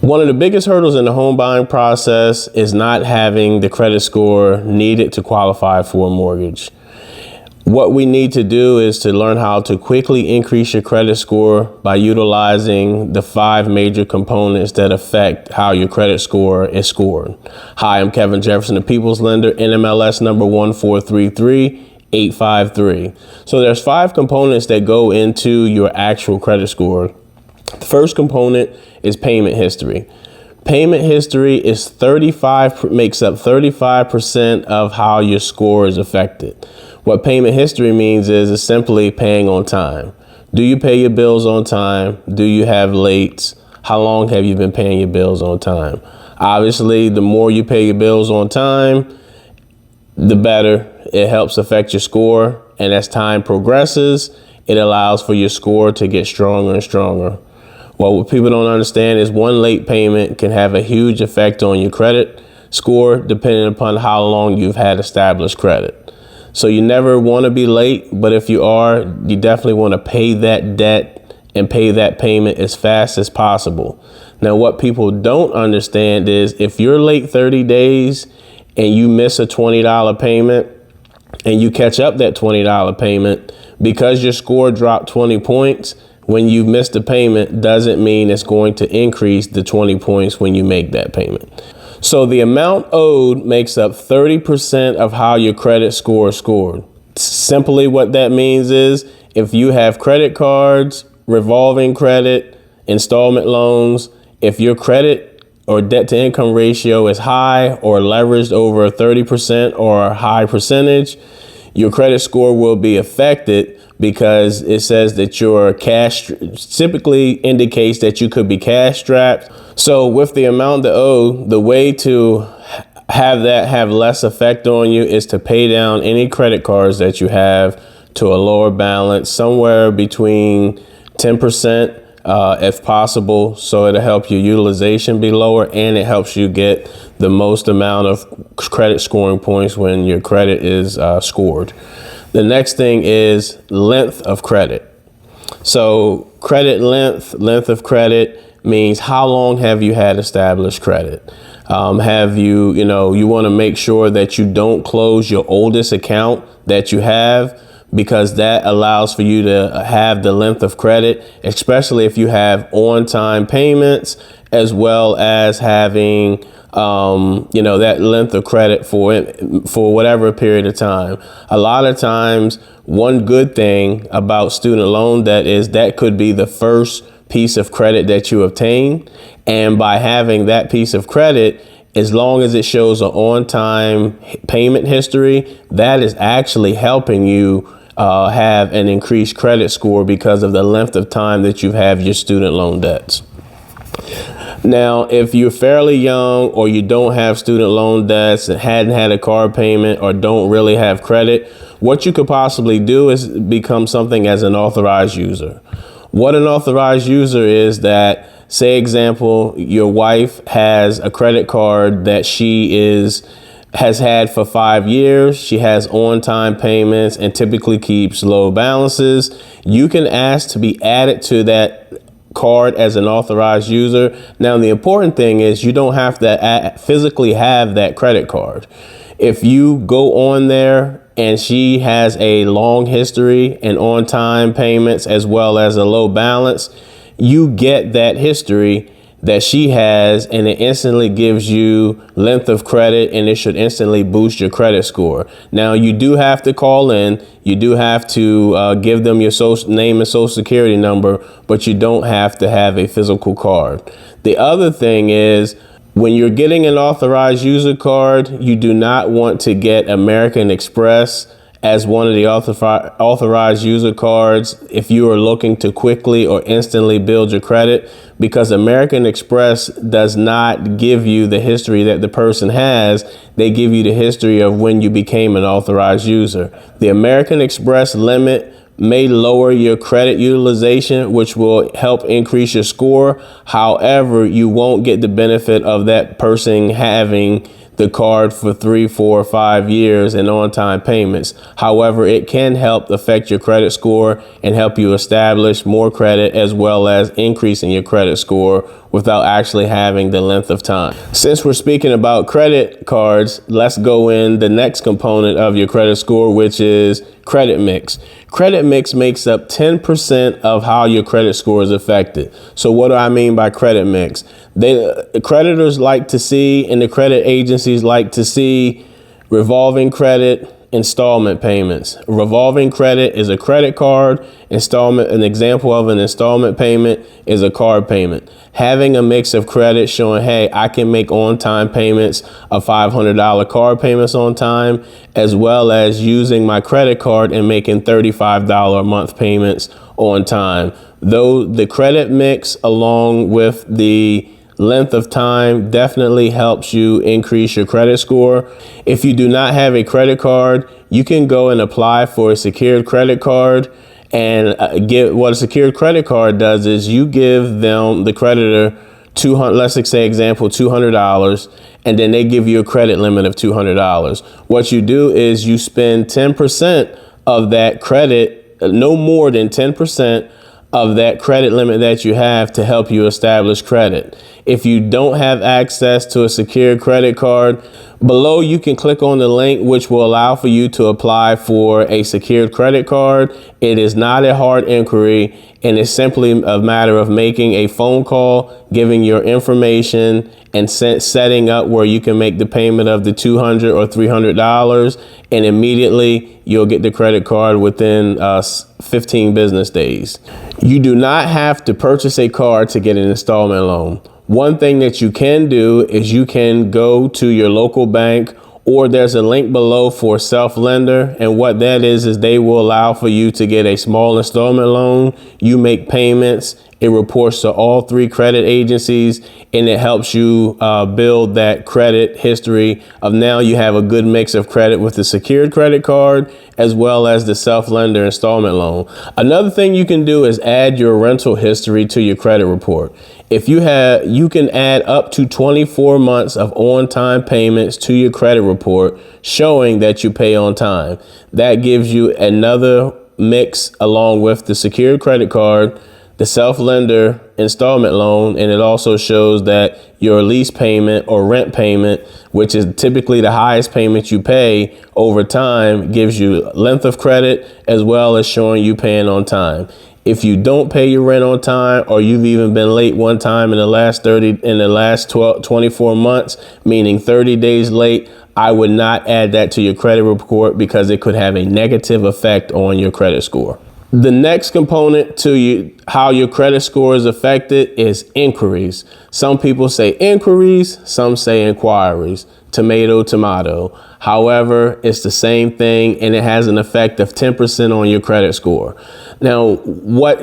One of the biggest hurdles in the home buying process is not having the credit score needed to qualify for a mortgage. What we need to do is to learn how to quickly increase your credit score by utilizing the 5 major components that affect how your credit score is scored. Hi, I'm Kevin Jefferson, the People's Lender, NMLS number 1433853. So there's 5 components that go into your actual credit score. The first component is payment history. Payment history makes up 35% of how your score is affected. What payment history means is simply paying on time. Do you pay your bills on time? Do you have lates? How long have you been paying your bills on time? Obviously, the more you pay your bills on time, the better. It helps affect your score. And as time progresses, it allows for your score to get stronger and stronger. Well, what people don't understand is one late payment can have a huge effect on your credit score depending upon how long you've had established credit. So you never want to be late, but if you are, you definitely want to pay that debt and pay that payment as fast as possible. Now, what people don't understand is if you're late 30 days and you miss a $20 payment and you catch up that $20 payment, because your score dropped 20 points, when you miss the payment doesn't mean it's going to increase the 20 points when you make that payment. So the amount owed makes up 30% of how your credit score is scored. Simply what that means is if you have credit cards, revolving credit, installment loans, if your credit or debt to income ratio is high or leveraged over 30% or a high percentage, your credit score will be affected because it says that your cash typically indicates that you could be cash strapped. So with the amount to owe, the way to have that have less effect on you is to pay down any credit cards that you have to a lower balance, somewhere between 10% if possible. So it'll help your utilization be lower and it helps you get the most amount of credit scoring points when your credit is scored. The next thing is length of credit. So credit length of credit means how long have you had established credit? You want to make sure that you don't close your oldest account that you have, because that allows for you to have the length of credit, especially if you have on-time payments, as well as having that length of credit for whatever period of time. A lot of times, one good thing about student loan debt is that could be the first piece of credit that you obtain. And by having that piece of credit, as long as it shows an on-time payment history, that is actually helping you have an increased credit score because of the length of time that you have your student loan debts. Now, if you're fairly young or you don't have student loan debts and hadn't had a car payment or don't really have credit, what you could possibly do is become something as an authorized user. What an authorized user is that, say, example, your wife has a credit card that has had for 5 years. She has on-time payments and typically keeps low balances. You can ask to be added to that card as an authorized user. Now, the important thing is you don't have to physically have that credit card. If you go on there and she has a long history and on-time payments as well as a low balance, you get that history that she has, and it instantly gives you length of credit, and it should instantly boost your credit score. Now, you do have to call in. You do have to give them your name and social security number, but you don't have to have a physical card. The other thing is, when you're getting an authorized user card, you do not want to get American Express as one of the authorized user cards if you are looking to quickly or instantly build your credit, because American Express does not give you the history that the person has. They give you the history of when you became an authorized user. The American Express limit may lower your credit utilization, which will help increase your score. However, you won't get the benefit of that person having the card for 3, 4, 5 years and on-time payments. However, it can help affect your credit score and help you establish more credit, as well as increasing your credit score without actually having the length of time. Since we're speaking about credit cards, let's go in the next component of your credit score, which is credit mix. Credit mix makes up 10% of how your credit score is affected. So what do I mean by credit mix? The creditors like to see, and the credit agencies like to see, revolving credit, installment payments. Revolving credit is a credit card. Installment, an example of an installment payment is a card payment. Having a mix of credit showing, hey, I can make on-time payments of $500 card payments on time, as well as using my credit card and making $35 a month payments on time. Though the credit mix, along with the length of time, definitely helps you increase your credit score. If you do not have a credit card, you can go and apply for a secured credit card. And what a secured credit card does is you give them, the creditor, let's say example, $200, and then they give you a credit limit of $200. What you do is you spend 10% of that credit, no more than 10% of that credit limit that you have, to help you establish credit. If you don't have access to a secured credit card, below you can click on the link which will allow for you to apply for a secured credit card. It is not a hard inquiry, and it's simply a matter of making a phone call, giving your information, and setting up where you can make the payment of the $200 or $300, and immediately you'll get the credit card within 15 business days. You do not have to purchase a card to get an installment loan. One thing that you can do is you can go to your local bank, or there's a link below for self-lender. And what that is they will allow for you to get a small installment loan. You make payments. It reports to all 3 credit agencies, and it helps you build that credit history of, now you have a good mix of credit with the secured credit card as well as the self-lender installment loan. Another thing you can do is add your rental history to your credit report. If you can add up to 24 months of on-time payments to your credit report, showing that you pay on time. That gives you another mix along with the secured credit card, the self-lender installment loan, and it also shows that your lease payment or rent payment, which is typically the highest payment you pay over time, gives you length of credit as well as showing you paying on time. If you don't pay your rent on time, or you've even been late one time in the last 24 months, meaning 30 days late, I would not add that to your credit report because it could have a negative effect on your credit score. The next component to how your credit score is affected is inquiries. Some people say inquiries, some say inquiries. Tomato, tomato. However, it's the same thing, and it has an effect of 10% on your credit score. Now, what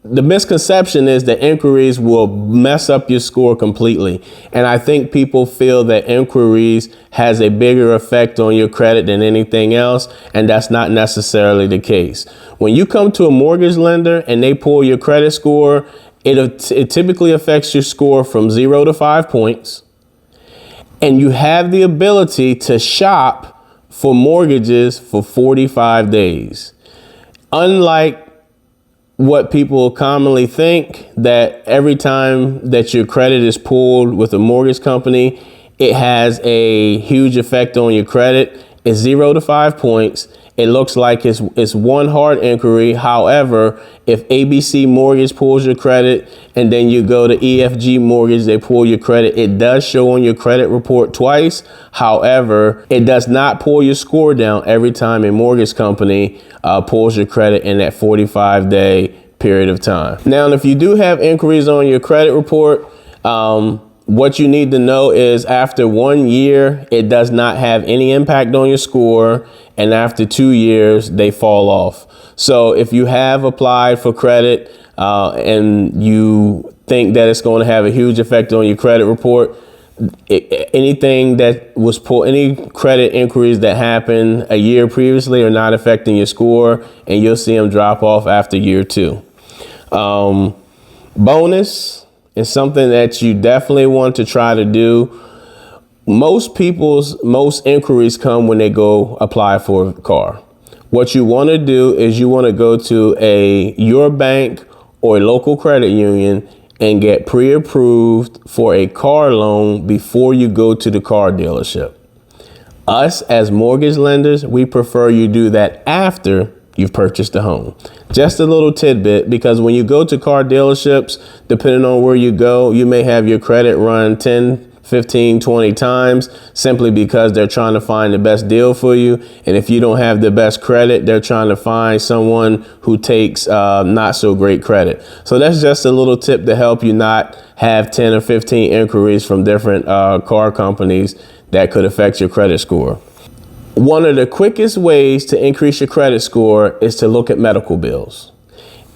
the misconception is that inquiries will mess up your score completely. And I think people feel that inquiries has a bigger effect on your credit than anything else, and that's not necessarily the case. When you come to a mortgage lender and they pull your credit score, it typically affects your score from 0 to 5 points. And you have the ability to shop for mortgages for 45 days. Unlike what people commonly think, that every time that your credit is pulled with a mortgage company, it has a huge effect on your credit. It's 0 to 5 points. It looks like it's one hard inquiry. However, if ABC Mortgage pulls your credit and then you go to EFG Mortgage, they pull your credit, it does show on your credit report twice. However, it does not pull your score down every time a mortgage company pulls your credit in that 45-day period of time. Now, if you do have inquiries on your credit report, what you need to know is after 1 year, it does not have any impact on your score. And after 2 years, they fall off. So if you have applied for credit and you think that it's going to have a huge effect on your credit report, anything that was pulled, any credit inquiries that happened a year previously are not affecting your score, and you'll see them drop off after year 2. Bonus is something that you definitely want to try to do. Most people's most inquiries come when they go apply for a car. What you want to do is you want to go to your bank or a local credit union and get pre-approved for a car loan before you go to the car dealership. Us as mortgage lenders, we prefer you do that after you've purchased the home. Just a little tidbit, because when you go to car dealerships, depending on where you go, you may have your credit run 10, 15, 20 times simply because they're trying to find the best deal for you. And if you don't have the best credit, they're trying to find someone who takes not so great credit. So that's just a little tip to help you not have 10 or 15 inquiries from different car companies that could affect your credit score. One of the quickest ways to increase your credit score is to look at medical bills.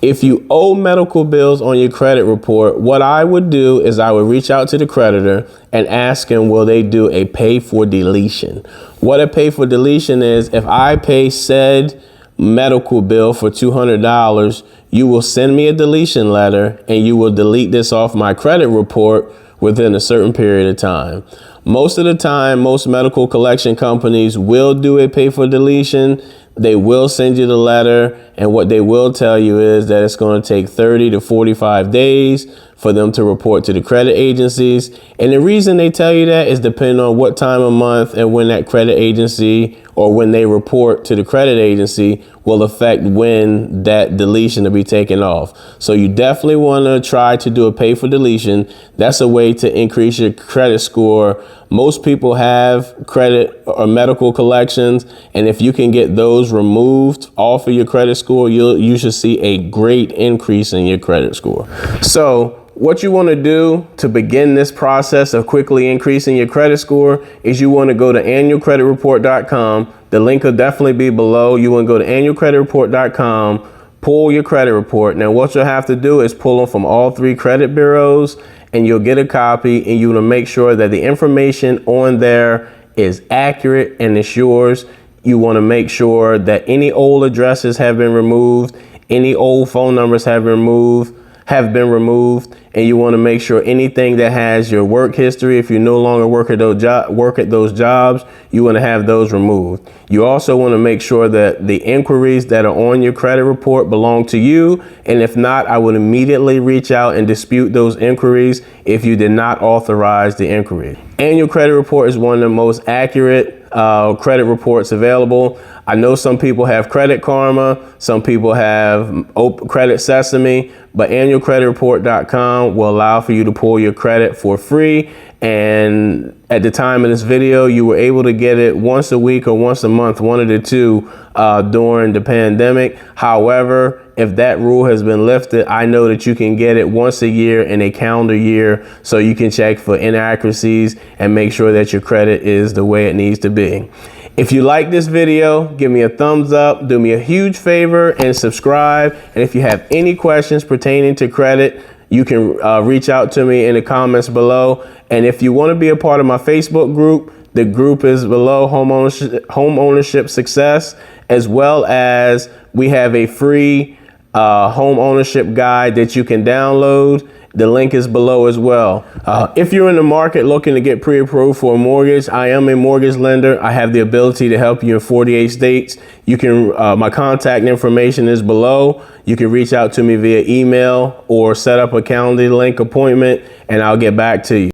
If you owe medical bills on your credit report, what I would do is I would reach out to the creditor and ask him, will they do a pay for deletion? What a pay for deletion is, if I pay said medical bill for $200, you will send me a deletion letter and you will delete this off my credit report within a certain period of time. Most of the time, most medical collection companies will do a pay for deletion. They will send you the letter, and what they will tell you is that it's going to take 30 to 45 days for them to report to the credit agencies. And the reason they tell you that is depending on what time of month and when that credit agency or when they report to the credit agency will affect when that deletion will be taken off. So you definitely want to try to do a pay for deletion. That's a way to increase your credit score. Most people have credit or medical collections, and if you can get those removed off of your credit score, you should see a great increase in your credit score. So what you want to do to begin this process of quickly increasing your credit score is you want to go to annualcreditreport.com. The link will definitely be below. You want to go to annualcreditreport.com, pull your credit report. Now what you'll have to do is pull them from all 3 credit bureaus, and you'll get a copy, and you want to make sure that the information on there is accurate and it's yours. You want to make sure that any old addresses have been removed, any old phone numbers have been removed, and you want to make sure anything that has your work history, if you no longer work at those jobs, you want to have those removed. You also want to make sure that the inquiries that are on your credit report belong to you, and if not, I would immediately reach out and dispute those inquiries if you did not authorize the inquiry. Annual credit report is one of the most accurate credit reports available. I know some people have Credit Karma, some people have Credit Sesame, but annualcreditreport.com will allow for you to pull your credit for free. And at the time of this video, you were able to get it once a week or once a month, one of the two, during the pandemic. However, if that rule has been lifted, I know that you can get it once a year in a calendar year, so you can check for inaccuracies and make sure that your credit is the way it needs to be. If you like this video, give me a thumbs up, do me a huge favor and subscribe. And if you have any questions pertaining to credit, you can reach out to me in the comments below. And if you want to be a part of my Facebook group, the group is below, Home Ownership Success, as well as we have a free home ownership guide that you can download. The link is below as well. If you're in the market looking to get pre-approved for a mortgage, I am a mortgage lender. I have the ability to help you in 48 states. You can, my contact information is below. You can reach out to me via email or set up a calendar link appointment, and I'll get back to you.